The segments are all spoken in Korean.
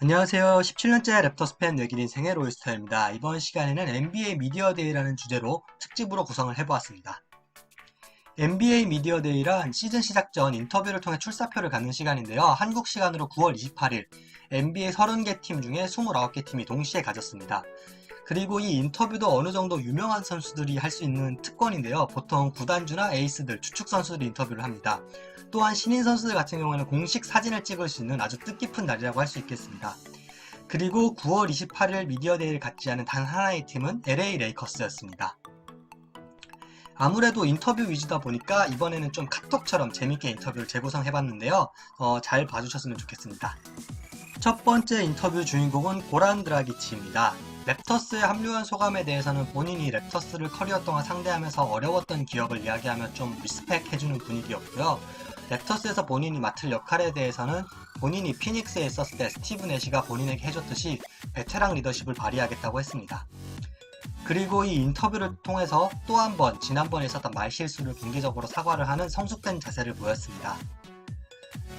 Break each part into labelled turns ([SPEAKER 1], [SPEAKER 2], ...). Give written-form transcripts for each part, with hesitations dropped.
[SPEAKER 1] 안녕하세요. 17년째 랩터스 팬 외길 인생의 로이스터입니다. 이번 시간에는 NBA 미디어 데이라는 주제로 특집으로 구성을 해보았습니다. NBA 미디어 데이란 시즌 시작 전 인터뷰를 통해 출사표를 갖는 시간인데요. 한국 시간으로 9월 28일 NBA 30개 팀 중에 29개 팀이 동시에 가졌습니다. 그리고 이 인터뷰도 어느 정도 유명한 선수들이 할 수 있는 특권인데요. 보통 구단주나 에이스들, 주축 선수들이 인터뷰를 합니다. 또한 신인 선수들 같은 경우에는 공식 사진을 찍을 수 있는 아주 뜻깊은 날이라고 할 수 있겠습니다. 그리고 9월 28일 미디어데이를 갖지 않은 단 하나의 팀은 LA 레이커스였습니다. 아무래도 인터뷰 위주다 보니까 이번에는 좀 카톡처럼 재밌게 인터뷰를 재구성해봤는데요. 잘 봐주셨으면 좋겠습니다. 첫 번째 인터뷰 주인공은 고란 드라기치입니다. 랩터스에 합류한 소감에 대해서는 본인이 랩터스를 커리어 동안 상대하면서 어려웠던 기억을 이야기하며 좀 리스펙 해주는 분위기였고요. 랩터스에서 본인이 맡을 역할에 대해서는 본인이 피닉스에 있었을 때 스티브 내시가 본인에게 해줬듯이 베테랑 리더십을 발휘하겠다고 했습니다. 그리고 이 인터뷰를 통해서 또 한 번 지난번에 있었던 말실수를 공개적으로 사과를 하는 성숙된 자세를 보였습니다.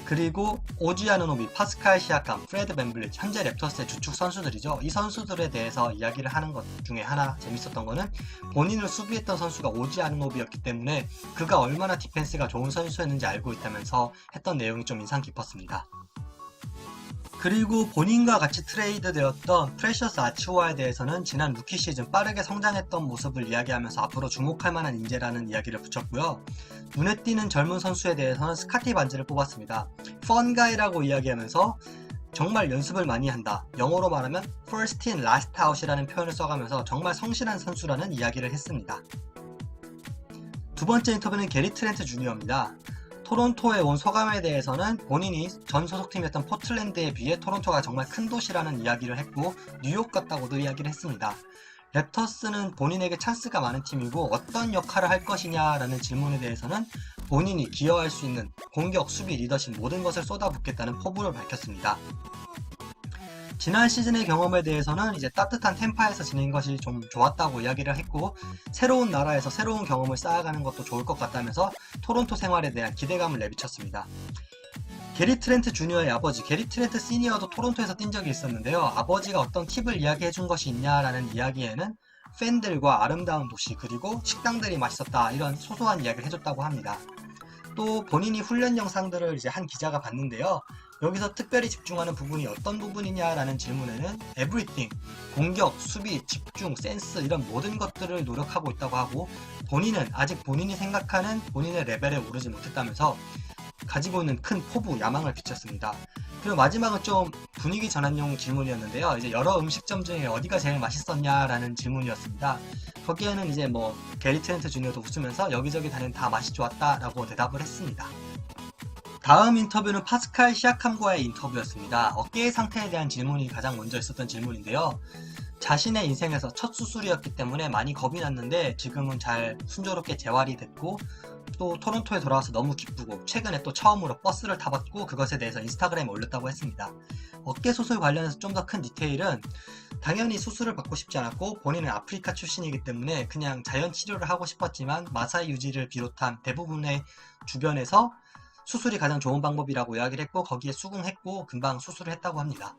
[SPEAKER 1] 그리고 오지 아누노비, 파스칼 시아캄, 프레드 밴블릿, 현재 랩터스의 주축 선수들이죠. 이 선수들에 대해서 이야기를 하는 것 중에 하나 재밌었던 거는 본인을 수비했던 선수가 오지 아누노비였기 때문에 그가 얼마나 디펜스가 좋은 선수였는지 알고 있다면서 했던 내용이 좀 인상 깊었습니다. 그리고 본인과 같이 트레이드 되었던 프레셔스 아치오아에 대해서는 지난 루키 시즌 빠르게 성장했던 모습을 이야기하면서 앞으로 주목할 만한 인재라는 이야기를 붙였고요. 눈에 띄는 젊은 선수에 대해서는 스카티 반지를 뽑았습니다. 펀가이라고 이야기하면서 정말 연습을 많이 한다. 영어로 말하면 first in, last out이라는 표현을 써가면서 정말 성실한 선수라는 이야기를 했습니다. 두 번째 인터뷰는 게리 트렌트 주니어입니다. 토론토에 온 소감에 대해서는 본인이 전 소속팀이었던 포틀랜드에 비해 토론토가 정말 큰 도시라는 이야기를 했고 뉴욕 같다고도 이야기를 했습니다. 랩터스는 본인에게 찬스가 많은 팀이고 어떤 역할을 할 것이냐라는 질문에 대해서는 본인이 기여할 수 있는 공격, 수비, 리더십 모든 것을 쏟아붓겠다는 포부를 밝혔습니다. 지난 시즌의 경험에 대해서는 이제 따뜻한 템파에서 지낸 것이 좀 좋았다고 이야기를 했고 새로운 나라에서 새로운 경험을 쌓아가는 것도 좋을 것 같다면서 토론토 생활에 대한 기대감을 내비쳤습니다. 게리 트렌트 주니어의 아버지 게리 트렌트 시니어도 토론토에서 뛴 적이 있었는데요. 아버지가 어떤 팁을 이야기해준 것이 있냐라는 이야기에는 팬들과 아름다운 도시 그리고 식당들이 맛있었다 이런 소소한 이야기를 해줬다고 합니다. 또 본인이 훈련 영상들을 이제 한 기자가 봤는데요. 여기서 특별히 집중하는 부분이 어떤 부분이냐라는 질문에는 everything, 공격, 수비, 집중, 센스 이런 모든 것들을 노력하고 있다고 하고 본인은 아직 본인이 생각하는 본인의 레벨에 오르지 못했다면서 가지고 있는 큰 포부, 야망을 비쳤습니다. 그리고 마지막은 좀 분위기 전환용 질문이었는데요. 이제 여러 음식점 중에 어디가 제일 맛있었냐라는 질문이었습니다. 거기에는 이제 뭐 게리 트렌트 주니어도 웃으면서 여기저기 다니는 다 맛이 좋았다라고 대답을 했습니다. 다음 인터뷰는 파스칼 시아캄과의 인터뷰였습니다. 어깨의 상태에 대한 질문이 가장 먼저 있었던 질문인데요. 자신의 인생에서 첫 수술이었기 때문에 많이 겁이 났는데 지금은 잘 순조롭게 재활이 됐고 또 토론토에 돌아와서 너무 기쁘고 최근에 또 처음으로 버스를 타봤고 그것에 대해서 인스타그램에 올렸다고 했습니다. 어깨 수술 관련해서 좀 더 큰 디테일은 당연히 수술을 받고 싶지 않았고 본인은 아프리카 출신이기 때문에 그냥 자연 치료를 하고 싶었지만 마사이 유지를 비롯한 대부분의 주변에서 수술이 가장 좋은 방법이라고 이야기를 했고 거기에 수긍했고 금방 수술을 했다고 합니다.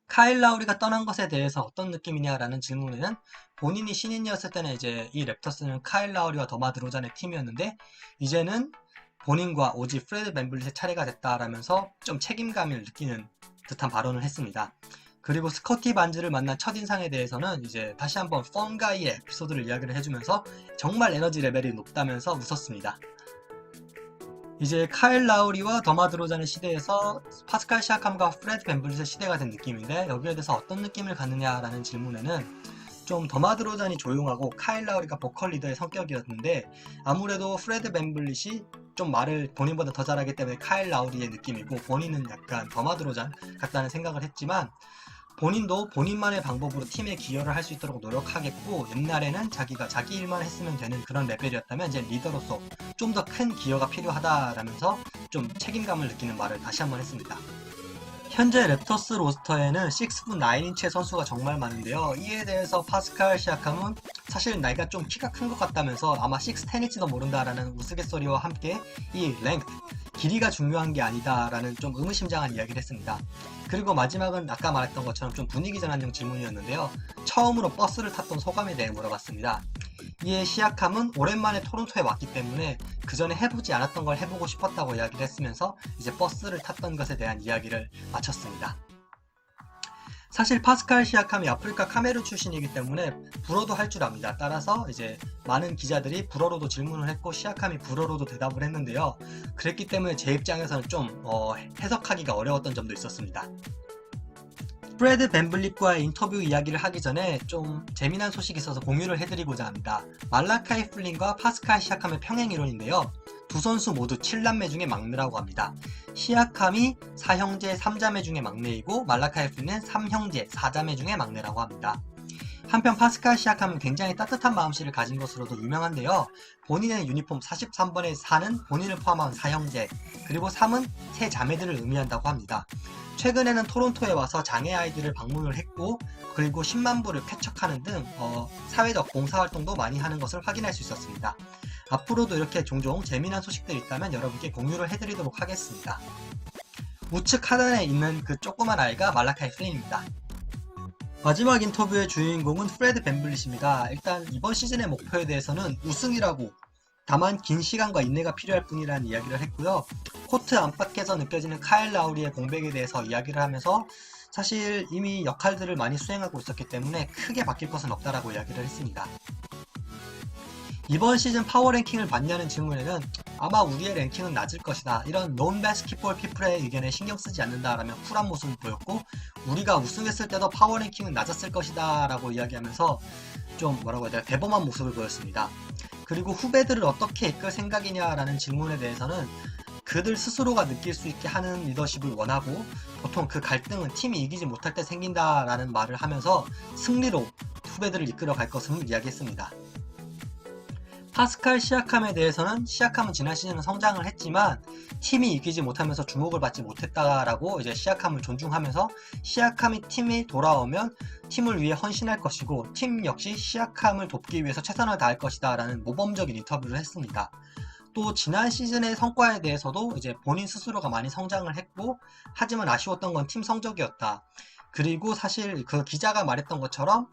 [SPEAKER 1] 카일 라우리가 떠난 것에 대해서 어떤 느낌이냐라는 질문에는 본인이 신인이었을 때는 이제 이 랩터스는 카일 라우리와 더마 드로잔의 팀이었는데 이제는 본인과 오지 프레드 밴블릿의 차례가 됐다라면서 좀 책임감을 느끼는 듯한 발언을 했습니다. 그리고 스커티 반즈를 만난 첫인상에 대해서는 이제 다시 한번 펀가이의 에피소드를 이야기를 해주면서 정말 에너지 레벨이 높다면서 웃었습니다. 이제 카일 라우리와 더마 드로잔의 시대에서 파스칼 시아캄과 프레드 밴블릿의 시대가 된 느낌인데 여기에 대해서 어떤 느낌을 갖느냐라는 질문에는 좀 더마 드로잔이 조용하고 카일 라우리가 보컬 리더의 성격이었는데 아무래도 프레드 밴블릿이 좀 말을 본인보다 더 잘하기 때문에 카일 라우리의 느낌이고 본인은 약간 더마 드로잔 같다는 생각을 했지만 본인도 본인만의 방법으로 팀에 기여를 할 수 있도록 노력하겠고 옛날에는 자기가 자기 일만 했으면 되는 그런 레벨이었다면 이제 리더로서 좀 더 큰 기여가 필요하다라면서 좀 책임감을 느끼는 말을 다시 한번 했습니다. 현재 랩터스 로스터에는 6분 9인치의 선수가 정말 많은데요. 이에 대해서 파스칼 시아캄은 사실 나이가 좀 키가 큰 것 같다면서 아마 6'10일지도 모른다라는 우스갯소리와 함께 이 랭크, 길이가 중요한 게 아니다라는 좀 의무심장한 이야기를 했습니다. 그리고 마지막은 아까 말했던 것처럼 좀 분위기 전환형 질문이었는데요. 처음으로 버스를 탔던 소감에 대해 물어봤습니다. 이에 시아캄은 오랜만에 토론토에 왔기 때문에 그 전에 해보지 않았던 걸 해보고 싶었다고 이야기를 했으면서 이제 버스를 탔던 것에 대한 이야기를 마쳤습니다. 사실 파스칼 시아캄이 아프리카 카메룬 출신이기 때문에 불어도 할 줄 압니다. 따라서 이제 많은 기자들이 불어로도 질문을 했고 시아캄이 불어로도 대답을 했는데요. 그랬기 때문에 제 입장에서는 좀 해석하기가 어려웠던 점도 있었습니다. 프레드 벤블립과의 인터뷰 이야기를 하기 전에 좀 재미난 소식이 있어서 공유를 해드리고자 합니다. 말라카이 플린과 파스칼 시아캄의 평행 이론인데요. 두 선수 모두 7남매 중에 막내라고 합니다. 시아캄이 4형제 3자매 중에 막내이고 말라카이 플린은 3형제 4자매 중에 막내라고 합니다. 한편 파스칼 시아캄은 굉장히 따뜻한 마음씨를 가진 것으로도 유명한데요. 본인의 유니폼 43번의 4는 본인을 포함한 4형제, 그리고 3은 3자매들을 의미한다고 합니다. 최근에는 토론토에 와서 장애 아이들을 방문을 했고 그리고 10만 불을 쾌척하는 등 사회적 봉사활동도 많이 하는 것을 확인할 수 있었습니다. 앞으로도 이렇게 종종 재미난 소식들이 있다면 여러분께 공유를 해드리도록 하겠습니다. 우측 하단에 있는 그 조그만 아이가 말라카이 플린입니다. 마지막 인터뷰의 주인공은 프레드 벤블릿입니다. 일단 이번 시즌의 목표에 대해서는 우승이라고, 다만 긴 시간과 인내가 필요할 뿐이라는 이야기를 했고요. 코트 안팎에서 느껴지는 카일 라우리의 공백에 대해서 이야기를 하면서 사실 이미 역할들을 많이 수행하고 있었기 때문에 크게 바뀔 것은 없다라고 이야기를 했습니다. 이번 시즌 파워 랭킹을 봤냐는 질문에는 아마 우리의 랭킹은 낮을 것이다, 이런 논 바스켓볼 피플의 의견에 신경 쓰지 않는다라며 쿨한 모습을 보였고, 우리가 우승했을 때도 파워 랭킹은 낮았을 것이다 라고 이야기하면서 좀 뭐라고 해야 되나 대범한 모습을 보였습니다. 그리고 후배들을 어떻게 이끌 생각이냐라는 질문에 대해서는 그들 스스로가 느낄 수 있게 하는 리더십을 원하고, 보통 그 갈등은 팀이 이기지 못할 때 생긴다라는 말을 하면서 승리로 후배들을 이끌어 갈 것을 이야기했습니다. 파스칼 시아캄에 대해서는 시아캄은 지난 시즌은 성장을 했지만 팀이 이기지 못하면서 주목을 받지 못했다라고 이제 시아캄을 존중하면서 시아캄이 팀이 돌아오면 팀을 위해 헌신할 것이고 팀 역시 시아캄을 돕기 위해서 최선을 다할 것이다 라는 모범적인 인터뷰를 했습니다. 또 지난 시즌의 성과에 대해서도 이제 본인 스스로가 많이 성장을 했고 하지만 아쉬웠던 건 팀 성적이었다. 그리고 사실 그 기자가 말했던 것처럼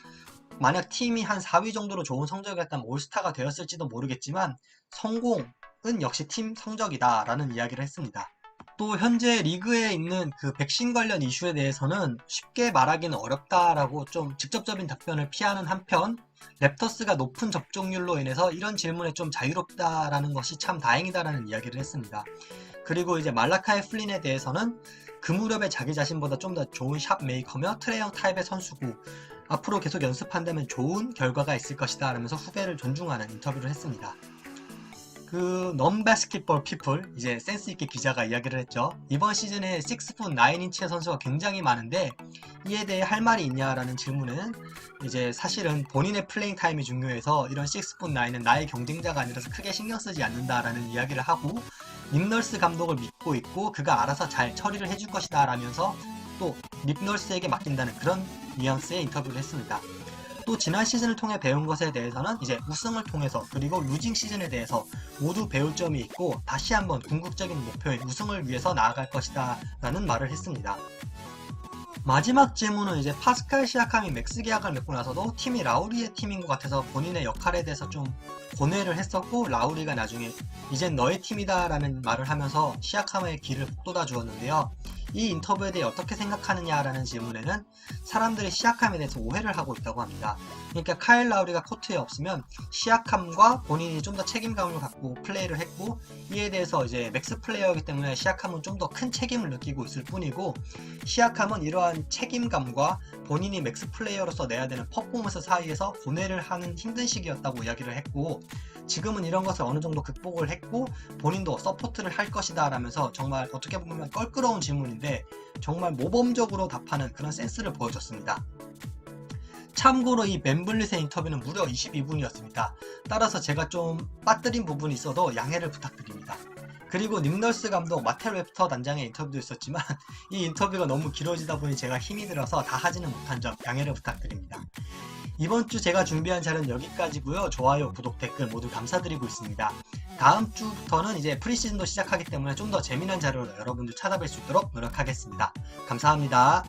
[SPEAKER 1] 만약 팀이 한 4위 정도로 좋은 성적이었다면 올스타가 되었을지도 모르겠지만 성공은 역시 팀 성적이다 라는 이야기를 했습니다. 또 현재 리그에 있는 그 백신 관련 이슈에 대해서는 쉽게 말하기는 어렵다라고 좀 직접적인 답변을 피하는 한편 랩터스가 높은 접종률로 인해서 이런 질문에 좀 자유롭다라는 것이 참 다행이다라는 이야기를 했습니다. 그리고 이제 말라카이 플린에 대해서는 그 무렵에 자기 자신보다 좀 더 좋은 샷 메이커며 트레이형 타입의 선수고 앞으로 계속 연습한다면 좋은 결과가 있을 것이다 라면서 후배를 존중하는 인터뷰를 했습니다. 그 non basketball people, 이제 센스있게 기자가 이야기를 했죠. 이번 시즌에 6'9" 의 선수가 굉장히 많은데 이에 대해 할 말이 있냐라는 질문은 이제 사실은 본인의 플레잉 타임이 중요해서 이런 6'9"는 나의 경쟁자가 아니라서 크게 신경 쓰지 않는다라는 이야기를 하고 닉 널스 감독을 믿고 있고 그가 알아서 잘 처리를 해줄 것이다 라면서 또 닉 널스에게 맡긴다는 그런 뉘앙스의 인터뷰를 했습니다. 또 지난 시즌을 통해 배운 것에 대해서는 이제 우승을 통해서 그리고 루징 시즌에 대해서 모두 배울 점이 있고 다시 한번 궁극적인 목표인 우승을 위해서 나아갈 것이다 라는 말을 했습니다. 마지막 질문은 이제 파스칼 시아캄이 맥스 계약을 맺고 나서도 팀이 라우리의 팀인 것 같아서 본인의 역할에 대해서 좀 고뇌를 했었고 라우리가 나중에 이젠 너의 팀이다 라는 말을 하면서 시아캄의 길을 북돋아 주었는데요. 이 인터뷰에 대해 어떻게 생각하느냐라는 질문에는 사람들이 시아캄에 대해서 오해를 하고 있다고 합니다. 그러니까 카일 라우리가 코트에 없으면 시아캄과 본인이 좀 더 책임감을 갖고 플레이를 했고 이에 대해서 이제 맥스 플레이어이기 때문에 시아캄은 좀 더 큰 책임을 느끼고 있을 뿐이고 시아캄은 이러한 책임감과 본인이 맥스 플레이어로서 내야 되는 퍼포먼스 사이에서 고뇌를 하는 힘든 시기였다고 이야기를 했고 지금은 이런 것을 어느 정도 극복을 했고 본인도 서포트를 할 것이다 라면서 정말 어떻게 보면 껄끄러운 질문인데 정말 모범적으로 답하는 그런 센스를 보여줬습니다. 참고로 이 벤블릿의 인터뷰는 무려 22분이었습니다. 따라서 제가 좀 빠뜨린 부분이 있어도 양해를 부탁드립니다. 그리고 닉널스 감독, 마텔 웹터 단장의 인터뷰도 있었지만 이 인터뷰가 너무 길어지다 보니 제가 힘이 들어서 다 하지는 못한 점 양해를 부탁드립니다. 이번 주 제가 준비한 자료는 여기까지고요. 좋아요, 구독, 댓글 모두 감사드리고 있습니다. 다음 주부터는 이제 프리시즌도 시작하기 때문에 좀 더 재미난 자료로 여러분들 찾아뵐 수 있도록 노력하겠습니다. 감사합니다.